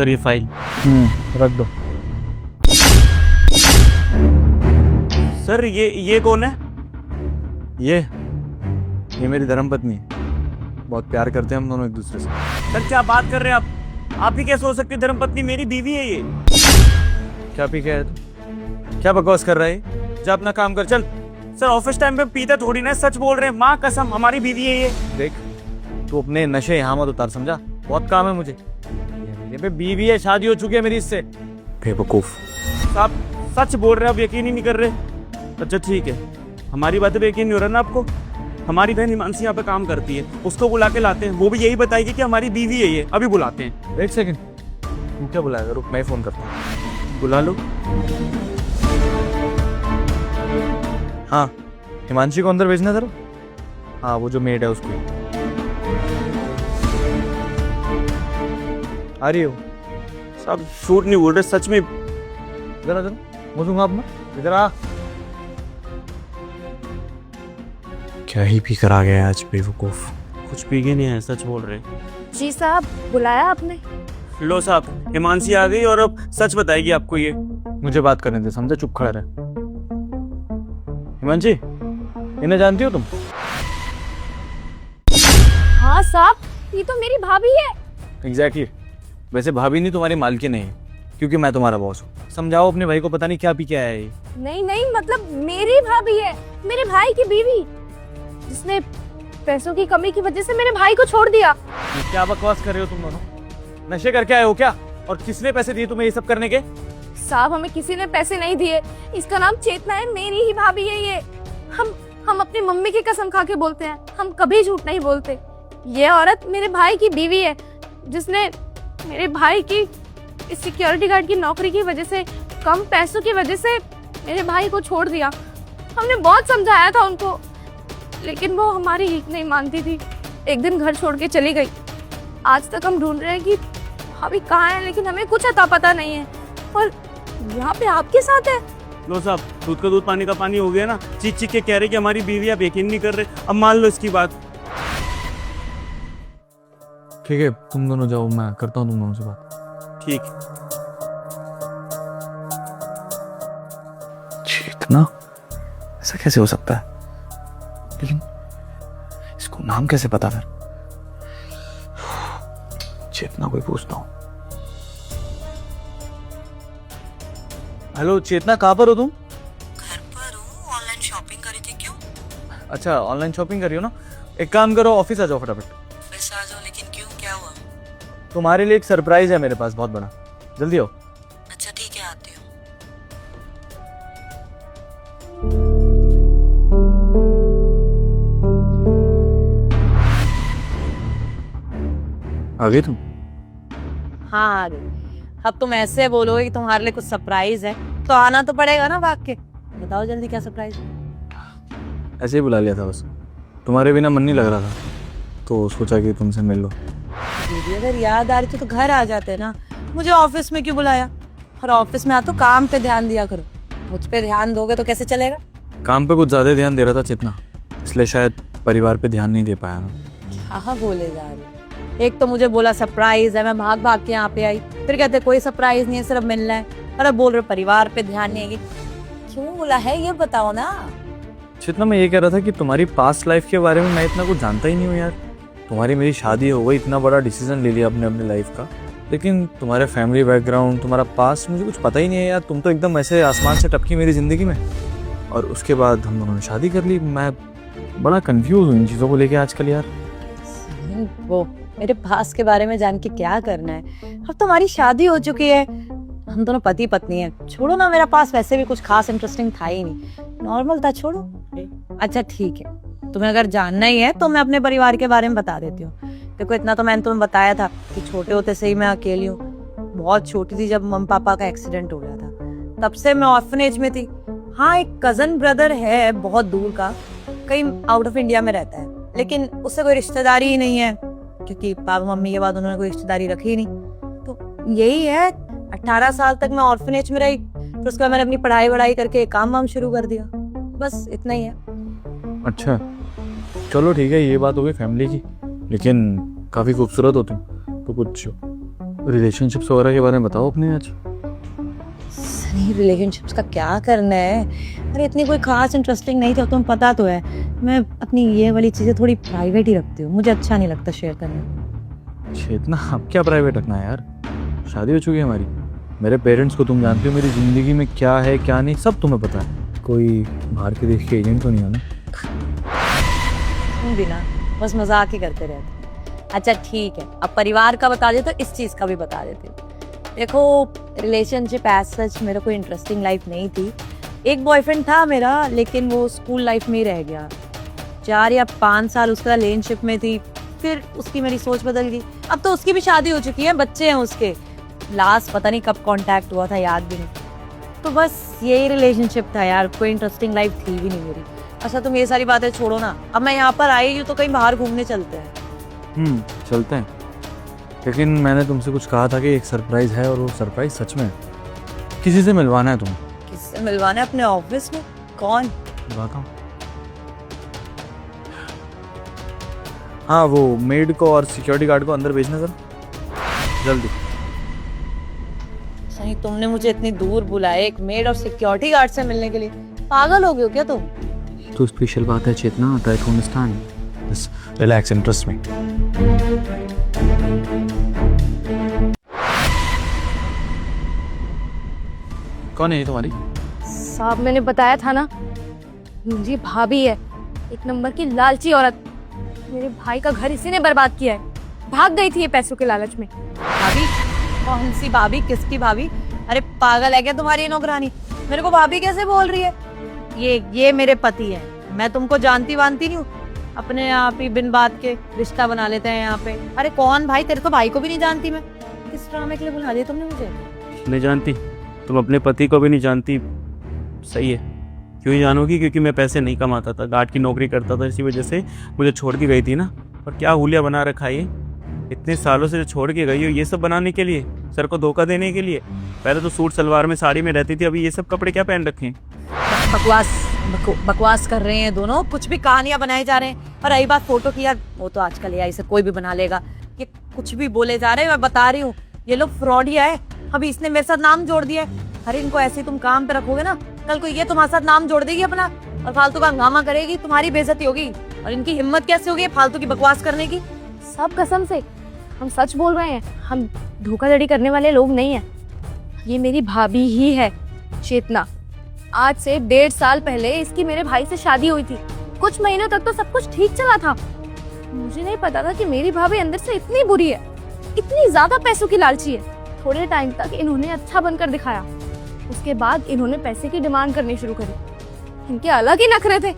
Sir ये file रख दो। सर ये कौन है? ये मेरी धर्मपत्नी है। बहुत प्यार करते हैं हम दोनों एक दूसरे से। सर क्या बात कर रहे हैं आप ही कैसे हो सकती है? धर्मपत्नी मेरी बीवी है ये। क्या पी के आया तू? क्या बकवास कर रहा है? जा अपना काम कर, चल। सर ऑफिस टाइम पे पीता थोड़ी ना, सच बोल रहे हैं, माँ कसम हमारी बीवी है ये। देख, तू अपने नशे यहाँ मत उतार, समझा? बहुत काम है मुझे। ये पे बीवी है, शादी हो चुकी है मेरी इससे। बेवकूफ। आप सच बोल रहे हैं, आप यकीन ही नहीं कर रहे। अच्छा ठीक है, हमारी बातें पे यकीन नहीं हो रहा ना आपको? हमारी बहन हिमांशी यहाँ पे काम करती है, उसको बुला के लाते हैं, वो भी यही बताएगी कि हमारी बीवी है ये। अभी बुलाते हैं। एक सेकंड, तू क्या बुलाएगा? रुक, मैं फोन करता हूँ। बुला लो। हाँ, हिमांशी को अंदर भेजना जरा। हाँ, वो जो मेड है उसको। आ रही हो? साहब झूठ नहीं बोल रहे, सच में। जरा मुँह दूंगा अपना, इधर आ। क्या ही पी कर आ गया आज बेवकूफ। कुछ पी के नहीं है, सच बोल रहे। जी साहब, बुलाया आपने? लो साहब, हिमांशी आ गई और अब सच बताएगी आपको ये। मुझे बात करने दे, समझे? चुप खड़ा रहे। हिमांशी, इन्हें जानती हो तुम? हाँ साहब, ये तो मेरी भाभी है। एग्जैक्टली। वैसे भाभी नहीं, तुम्हारी मालकिन नहीं है, क्योंकि मैं तुम्हारा बॉस हूँ। समझाओ अपने भाई को, पता नहीं क्या पी के आया है ये। नहीं नहीं, मतलब मेरी भाभी है, मेरे भाई की बीवी, जिसने पैसों की कमी की वजह से मेरे भाई को छोड़ दिया। ये क्या बकवास कर रहे हो तुम दोनों? नशे करके आए हो क्या? और किसने पैसे दिए तुम्हें ये सब करने के? साहब, हमें किसी ने पैसे नहीं दिए। इसका नाम चेतना है, मेरी ही भाभी है ये। हम अपनी मम्मी की कसम खा के बोलते हैं, हम कभी झूठ नहीं बोलते। ये औरत मेरे भाई की बीवी है, जिसने मेरे भाई की इस सिक्योरिटी गार्ड की नौकरी की वजह से, कम पैसों की वजह से मेरे भाई को छोड़ दिया। हमने बहुत समझाया था उनको, लेकिन वो हमारी हिक नहीं मानती थी। एक दिन घर छोड़ के चली गई। आज तक हम ढूंढ रहे हैं कि भाभी कहाँ है, लेकिन हमें कुछ अता पता नहीं है। और यहाँ पे आपके साथ है। लो साहब, दूध का दूध पानी का पानी हो गया ना। चीख चीख के कह रहे कि हमारी बीवी, आप यकीन नहीं कर रहे। अब मान लो इसकी बात। ठीक है, तुम दोनों जाओ, मैं करता हूँ तुम दोनों से बात। ठीक। चेतना? ऐसा कैसे हो सकता है? लेकिन इसको नाम कैसे पता? फिर चेतना को ही पूछता हूँ। हेलो चेतना, कहाँ पर हो तुम? घर पर हूँ, ऑनलाइन शॉपिंग करी थी। क्यों? अच्छा, ऑनलाइन शॉपिंग कर रही हो ना? एक काम करो, ऑफिस आ जाओ फटाफट। ऑफिस आ जाओ, लेकिन क्यों, क्या हुआ? तुम्हारे लिए एक सरप्राइज है मेरे पास, बहुत बड़ा। जल्दी आओ। अच्छा ठीक है, आती हूँ। आ गई तुम? हाँ आ गई। अब तुम ऐसे बोलोगे कि तुम्हारे लिए कुछ सरप्राइज है, तो आना तो पड़ेगा ना भाग के। बताओ जल्दी, क्या सरप्राइज है? ऐसे ही बुला लिया था बस, तुम्हारे बिना मन नहीं लग रहा था, तो सोचा कि तुमसे मिल लो। दीदी अगर याद आ रही थी तो घर आ जाते ना, मुझे ऑफिस में क्यों बुलाया? और ऑफिस में आ तो काम पे ध्यान दिया करो। मुझ पे ध्यान दोगे तो कैसे चलेगा? काम पे कुछ ज्यादा ध्यान दे रहा था चेतना, इसलिए शायद परिवार पे ध्यान नहीं दे पाया ना। क्या बोले जा रही? एक तो मुझे बोला सरप्राइज है, मैं भाग भाग के यहाँ पे आई, फिर कहते कोई सरप्राइज नहीं है, सिर्फ मिलना है। और अब बोल रहे परिवार पे ध्यान नहीं है। क्यों बोला है ये बताओ ना। चेतना, मैं ये कह रहा था कि तुम्हारी पास्ट लाइफ के बारे में मैं इतना कुछ जानता ही नहीं हूँ यार। तुम्हारी मेरी शादी हो गई, इतना बड़ा डिसीजन ले लिया अपने अपने लाइफ का, लेकिन तुम्हारे फैमिली बैकग्राउंड, तुम्हारा पास्ट मुझे कुछ पता ही नहीं है यार। तुम तो एकदम ऐसे आसमान से टपकी मेरी जिंदगी में, और उसके बाद हम दोनों ने शादी कर ली। मैं बड़ा कंफ्यूज हूँ इन चीज़ों को लेके आजकल यार। वो मेरे पास के बारे में जान के क्या करना है? अब तुम्हारी शादी हो चुकी है, हम दोनों पति पत्नी हैं। छोड़ो ना, मेरा पास वैसे भी कुछ खास इंटरेस्टिंग था ही नहीं, नॉर्मल था, छोड़ो। अच्छा ठीक है, तुम्हें अगर जानना ही है तो मैं अपने परिवार के बारे में बता देती हूँ। देखो इतना तो मैंने तुम्हें बताया था कि छोटे होते से ही मैं अकेली हूँ। बहुत छोटी थी जब मम्मी पापा का एक्सीडेंट हो गया था, तब से मैं ऑर्फनेज में थी। हाँ, एक कजन ब्रदर है बहुत दूर का, कहीं आउट ऑफ इंडिया में रहता है, लेकिन उससे कोई रिश्तेदारी ही नहीं है, क्योंकि पापा मम्मी के बाद उन्होंने कोई रिश्तेदारी रखी ही नहीं। तो यही है, 18 साल तक मैं ऑर्फनेज में रही, फिर उसके बाद मैंने अपनी पढ़ाई वढ़ाई करके काम वाम शुरू कर दिया। बस इतना ही है। अच्छा चलो ठीक है, ये बात हो गई फैमिली की, लेकिन काफ़ी खूबसूरत हो तुम। तो कुछ रिलेशनशिप्स वगैरह के बारे में बताओ अपने आज। सनी रिलेशनशिप्स का क्या करना है? अरे इतनी कोई खास इंटरेस्टिंग नहीं थी, तुम्हें पता तो है मैं अपनी ये वाली चीज़ें थोड़ी प्राइवेट ही रखती हूँ, मुझे अच्छा नहीं लगता शेयर करना। चेतना, अब क्या प्राइवेट रखना है यार, शादी हो चुकी है हमारी। मेरे पेरेंट्स को तुम जानती हो, मेरी ज़िंदगी में क्या है क्या नहीं सब तुम्हें पता है। कोई बाहर के देश के एजेंट तो नहीं हो ना? तुम भी ना बस मजाक ही करते रहते। अच्छा ठीक है, अब परिवार का बता दे तो इस चीज़ का भी बता देती हूँ। देखो रिलेशनशिप एज सच मेरा कोई इंटरेस्टिंग लाइफ नहीं थी। एक बॉयफ्रेंड था मेरा, लेकिन वो स्कूल लाइफ में ही रह गया। 4 या 5 साल उसका रिलेशनशिप में थी, फिर उसकी मेरी सोच बदल गई। अब तो उसकी भी शादी हो चुकी है, बच्चे हैं उसके। लास्ट पता नहीं कब कांटेक्ट हुआ था, याद भी नहीं। तो बस यही रिलेशनशिप था यार, कोई इंटरेस्टिंग लाइफ थी भी नहीं मेरी। अच्छा तुम ये सारी बातें छोड़ो ना, अब मैं यहाँ पर आई हूँ तो कहीं बाहर घूमने चलते हैं। चलते हैं, लेकिन मैंने तुमसे कुछ कहा था कि एक सरप्राइज है, और वो सरप्राइज सच में है। किसी से मिलवाना है तुम्हें। किससे मिलवाना है? अपने ऑफिस में? कौन? बताता हूँ। हाँ, वो मेड को और सिक्योरिटी गार्ड को अंदर भेजना सर, जल्दी। सही तुमने मुझे इतनी दूर बुलाया एक मेड और सिक्योरिटी गार्ड से मिलने के लिए? पागल हो गए हो क्या तुम? तो स्पेशल बात है Chetna, try to understand. Just relax and trust me. कौन है ये तुम्हारी? साहब मैंने बताया था ना, मेरी भाभी है, एक नंबर की लालची औरत। मेरे भाई का घर इसी ने बर्बाद किया है। भाग गई थी ये पैसों के लालच में। भाभी? कौन सी भाभी? किसकी भाभी? अरे पागल है क्या तुम्हारी ये नौकरानी? मेरे को भाभी कैसे बोल रही है? ये मेरे पति है, मैं तुमको जानती वानती नहीं हूँ। अपने आप ही बिन बात के रिश्ता बना लेते हैं यहाँ पे। अरे कौन भाई? तेरे तो भाई को भी नहीं जानती मैं। किस ड्रामे के लिए बुला दिया तुमने मुझे? नहीं जानती? तुम अपने पति को भी नहीं जानती? सही है, क्यों ही जानोगी? क्योंकि मैं पैसे नहीं कमाता था, गार्ड की नौकरी करता था, इसी वजह से मुझे छोड़ के गई थी ना। और क्या हुलिया बना रखा है ये, इतने सालों से जो छोड़ के गई हो, ये सब बनाने के लिए, सर को धोखा देने के लिए। पहले तो सूट सलवार में साड़ी में रहती थी, अभी ये सब कपड़े क्या पहन रखे हैं? बकवास कर रहे हैं दोनों, कुछ भी कहानियां बनाए जा रहे हैं। और रही बात फोटो की, यार वो तो आजकल एआई से कोई भी बना लेगा। ये कुछ भी बोले जा रहे हैं, मैं बता रही हूँ ये लोग फ्रॉडिया है। अभी इसने मेरे साथ नाम जोड़ दिया है। अरे इनको ऐसे ही तुम काम पे रखोगे ना, कल को ये तुम्हारे साथ नाम जोड़ देगी अपना और फालतू का हंगामा करेगी, तुम्हारी बेइज्जती होगी। और इनकी हिम्मत कैसे होगी फालतू की बकवास करने की? सब कसम से हम सच बोल रहे हैं, हम धोखाधड़ी करने वाले लोग नहीं हैं। ये मेरी भाभी ही है चेतना। आज से 1.5 साल पहले इसकी मेरे भाई से शादी हुई थी। कुछ महीनों तक तो सब कुछ ठीक चला था। मुझे नहीं पता था कि मेरी भाभी अंदर से इतनी बुरी है, इतनी ज्यादा पैसों की लालची है। थोड़े टाइम तक इन्होंने अच्छा बनकर दिखाया, उसके बाद इन्होंने पैसे की डिमांड करनी शुरू करी। इनके अलग ही नखरे थे।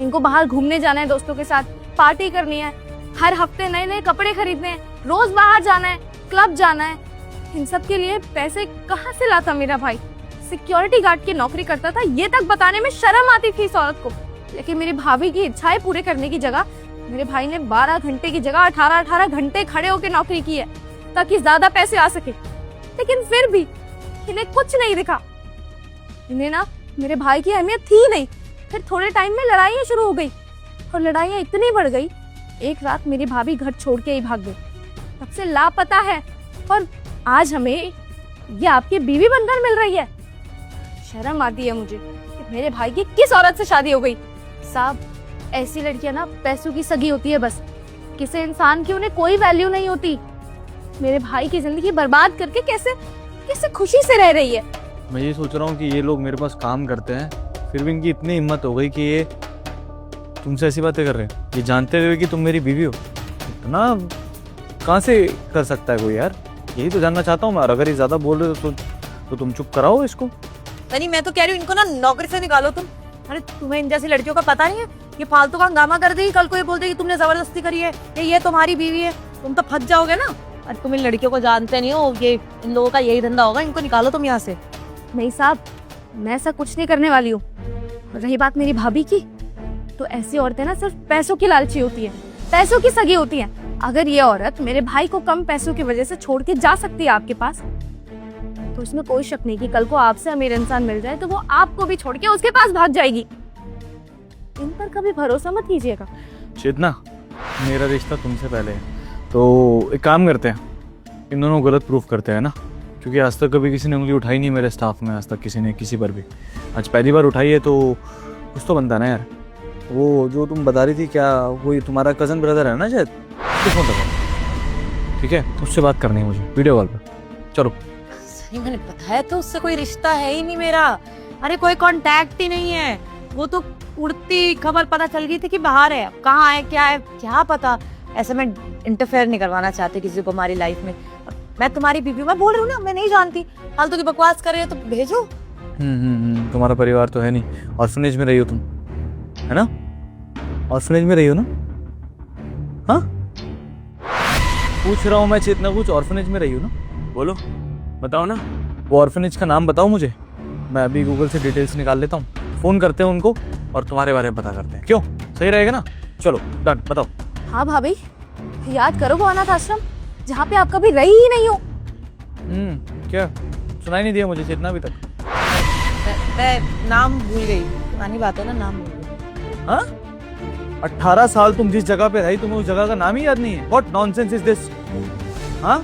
इनको बाहर घूमने जाना है, दोस्तों के साथ पार्टी करनी है, हर हफ्ते नए नए कपड़े खरीदने हैं, रोज बाहर जाना है, क्लब जाना है। इन सब के लिए पैसे कहाँ से लाता मेरा भाई? सिक्योरिटी गार्ड की नौकरी करता था, ये तक बताने में शर्म आती थी इस औरत को। लेकिन मेरी भाभी की इच्छाएं पूरे करने की जगह मेरे भाई ने 12 घंटे की जगह 18 घंटे खड़े होकर नौकरी की है, ताकि ज्यादा पैसे आ सके। लेकिन फिर भी इन्हें कुछ नहीं दिखा। इन्हें ना मेरे भाई की अहमियत थी नहीं। फिर थोड़े टाइम में लड़ाइयाँ शुरू हो गई, और लड़ाइयाँ इतनी बढ़ गई, एक रात मेरी भाभी घर छोड़ के ही भाग गई। तब से लापता है, और आज हमें ये आपकी बीवी बनकर मिल रही है। शर्म आती है मुझे कि मेरे भाई की किस औरत से शादी हो गई। साहब ऐसी लड़कियां ना पैसों की सगी होती है बस, किसी इंसान की उन्हें कोई वैल्यू नहीं होती। मेरे भाई की जिंदगी बर्बाद करके कैसे कैसे खुशी से रह रही है। मैं ये सोच रहा हूँ कि ये लोग मेरे पास काम करते हैं, फिर भी इनकी इतनी हिम्मत हो गई कि ये तुमसे ऐसी बातें कर रहे हैं, ये जानते हुए कि तुम मेरी बीवी हो। इतना कहाँ से कर सकता है कोई यार? यही तो जानना चाहता हूँ मैं। और अगर ये ज्यादा बोल रहे हो तो तुम चुप कराओ इसको। नहीं मैं तो कह रही हूँ इनको ना नौकरी से निकालो तुम। अरे तुम्हें इन जैसी लड़कियों का पता नहीं है, ये फालतू का हंगामा कर देगी, कल को ये बोल देगी तुमने जबरदस्ती करी है, ये तुम्हारी बीवी है, तुम तो फंस जाओगे ना। अरे तुम इन लड़कियों को जानते नहीं हो, ये इन लोगों का यही धंधा होगा, इनको निकालो तुम यहाँ से। नहीं साहब, मैं ऐसा कुछ नहीं करने वाली हूँ। रही बात मेरी भाभी की, तो ऐसी औरतें ना सिर्फ पैसों की लालची होती है, पैसों की सगी होती है। अगर ये औरत मेरे भाई को कम पैसों की वजह से छोड़ के जा सकती है आपके पास, तो इसमें कोई शक नहीं कि कल को आपसे अमीर इंसान मिल जाए तो वो आपको भी छोड़ के उसके पास भाग जाएगी। इन पर कभी भरोसा मत कीजिएगा। चेतना, मेरा रिश्ता तुमसे पहले है, तो एक काम करते हैं, इन दोनों गलत प्रूफ करते हैं ना, क्योंकि आज तक कभी किसी ने उंगली उठाई नहीं मेरे स्टाफ में, आज तक किसी ने किसी पर भी। आज पहली बार उठाई है तो कुछ तो बनता है ना यार। वो जो तुम बता रही थी, क्या वही तुम्हारा कज़न ब्रदर है ना शायद, उसको फोन लगाओ, ठीक है? उससे बात करनी है मुझे वीडियो कॉल पर। चलो। सही मैंने बताया तो, उससे कोई रिश्ता है ही नहीं मेरा। अरे कोई कांटेक्ट ही नहीं है। वो तो उड़ती खबर पता चल गई थी कि बाहर है, कहाँ है क्या पता। ऐसे में इंटरफेयर नहीं करवाना चाहते किसी को हमारी लाइफ में। मैं तुम्हारी बीवी, मैं बोल रही हूँ ना, मैं नहीं जानती। फालतू की बकवास कर रहे हो तो भेजो। तुम्हारा परिवार तो है नहीं, ऑर्फनेज में रही हो तुम, है ना? ऑर्फनेज में रही हो ना? हाँ, पूछ रहा हूँ मैं चेतना, कुछ ऑर्फनेज में रही हो ना? बोलो, बताओ ना। वो ऑर्फनेज का नाम बताओ मुझे, मैं अभी गूगल से डिटेल्स निकाल लेता हूँ। फोन करते हैं उनको और तुम्हारे बारे में पता करते हैं, क्यों? सही रहेगा ना? चलो डन, बताओ। हाँ भाभी, याद करो वो अनाथ आश्रम जहाँ पे आप कभी रही ही नहीं हो। क्या सुनाई नहीं दिया मुझे चेतना अभी तक? मैं नाम भूल गई, पुरानी बात है ना, नाम भूल गई। हाँ, 18 साल तुम जिस जगह पे रही, तुम्हें उस जगह का नाम ही याद नहीं है? What nonsense is this? हाँ,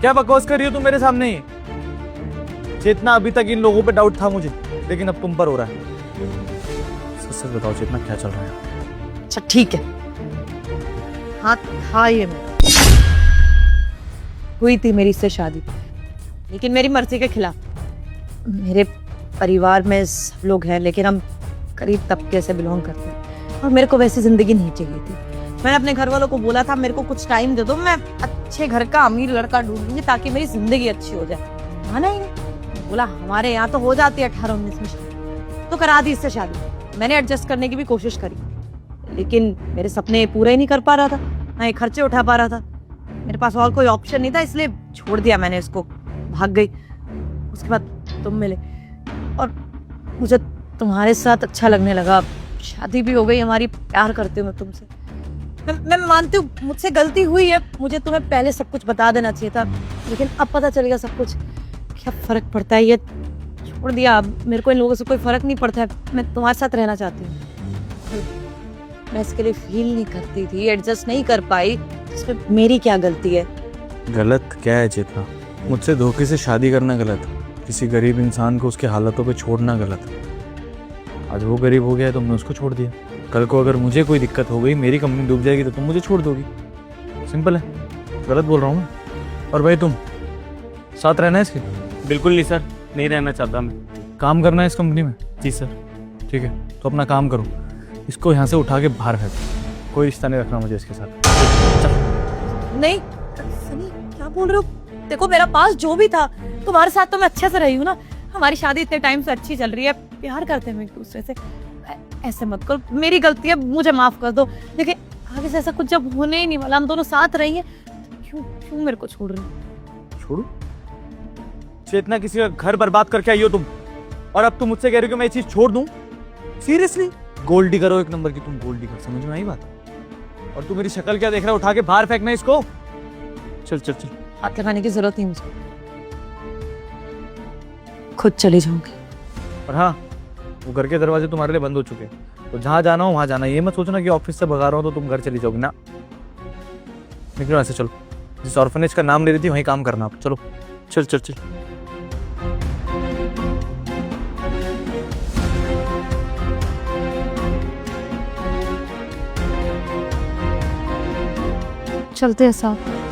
क्या बकवास कर रही हो तुम मेरे सामने ही? चेतना, अभी तक इन लोगों पे डाउट था मुझे, लेकिन अब तुम पर हो रहा है। सच सच बताओ चेतना, क्या चल रहा है? अच्छा ठीक है, हाँ था ये मेरा। हुई थी मेरी इससे शादी, लेकिन मेरी मर्जी के खिलाफ। मेरे परिवार में सब लोग हैं, लेकिन हम गरीब तबके से बिलोंग करते हैं और मेरे को वैसी जिंदगी नहीं चाहिए थी। मैंने अपने घर वालों को बोला था मेरे को कुछ टाइम दे दो, मैं अच्छे घर का अमीर लड़का ढूंढूंगी ताकि मेरी जिंदगी अच्छी हो जाए। माना ही नहीं, बोला हमारे यहाँ तो हो जाती है 18-19 में शादी, तो करा दी इससे शादी। मैंने एडजस्ट करने की भी कोशिश करी, लेकिन मेरे सपने पूरे ही नहीं कर पा रहा था, ना ये खर्चे उठा पा रहा था। मेरे पास और कोई ऑप्शन नहीं था, इसलिए छोड़ दिया मैंने इसको, भाग गई। उसके बाद तुम मिले और मुझे तुम्हारे साथ अच्छा लगने लगा, शादी भी हो गई हमारी, प्यार करती हूँ मैं तुमसे। मैं मानती हूँ मुझसे गलती हुई है, मुझे तुम्हें पहले सब कुछ बता देना चाहिए था, लेकिन अब पता चल गया सब कुछ। क्या फर्क पड़ता है, ये छोड़ दिया। मेरे को इन लोगों से कोई फर्क नहीं पड़ता है, मैं तुम्हारे साथ रहना चाहती हूँ। मैं इसके लिए फील नहीं करती थी, एडजस्ट नहीं कर पाई, इसमें मेरी क्या गलती है? गलत क्या है चेतना? मुझसे धोखे से शादी करना गलत, किसी गरीब इंसान को उसके हालातों पे छोड़ना गलत। आज वो गरीब हो गया है, तुमने उसको छोड़ दिया। कल को अगर मुझे कोई दिक्कत हो गई, मेरी कंपनी डूब जाएगी, तो तुम मुझे छोड़ दोगी। सिंपल है, गलत बोल रहा हूँ मैं? और भाई तुम साथ रहना है इसके? बिल्कुल नहीं सर, नहीं रहना चाहता मैं। काम करना है इस कंपनी में? जी सर। ठीक है, तो अपना काम करो, इसको यहाँ से उठा के बाहर फेंक। कोई रिश्ता नहीं रखना मुझे इसके साथ। नहीं सनी, क्या बोल रहे हो? देखो मेरा पास जो भी था, तुम्हारे साथ तो मैं अच्छे से रही हूँ ना, हमारी शादी इतने टाइम से अच्छी चल रही है, प्यार करते हैं एक दूसरे से। ऐसे मत करो, मेरी गलती है, मुझे माफ कर दो। देखिए आगे से ऐसा कुछ जब होने ही नहीं वाला, हम दोनों साथ रही हैं, क्यों क्यों मेरे को छोड़ रही हो? छोड़ू? चेतना, किसी का घर बर्बाद करके आई हो तुम, और अब तुम मुझसे कह रहे हो कि मैं ये चीज छोड़ दूं? सीरियसली? गोल्डी करो एक नंबर की तुम, गोल्डी कर, समझ में आई बात? और तू मेरी शक्ल क्या देख रहा है? उठा के बाहर फेंकना इसको। चल चल चल। हाथ लगाने की जरूरत नहीं मुझे, खुद चली जाऊंगी। और हाँ, वो घर के दरवाजे तुम्हारे लिए बंद हो चुके हैं, तो जहाँ जाना हो वहाँ जाना। ये मत सोचना कि ऑफिस से भगा रहा हो तो तुम घर चली जाओगी ना। निकलो ऐसे, चलो। जिस ऑर्फनेज का नाम ले रही थी वहीं काम करना आप। चलो चल चल चल। चलते हैं साथ।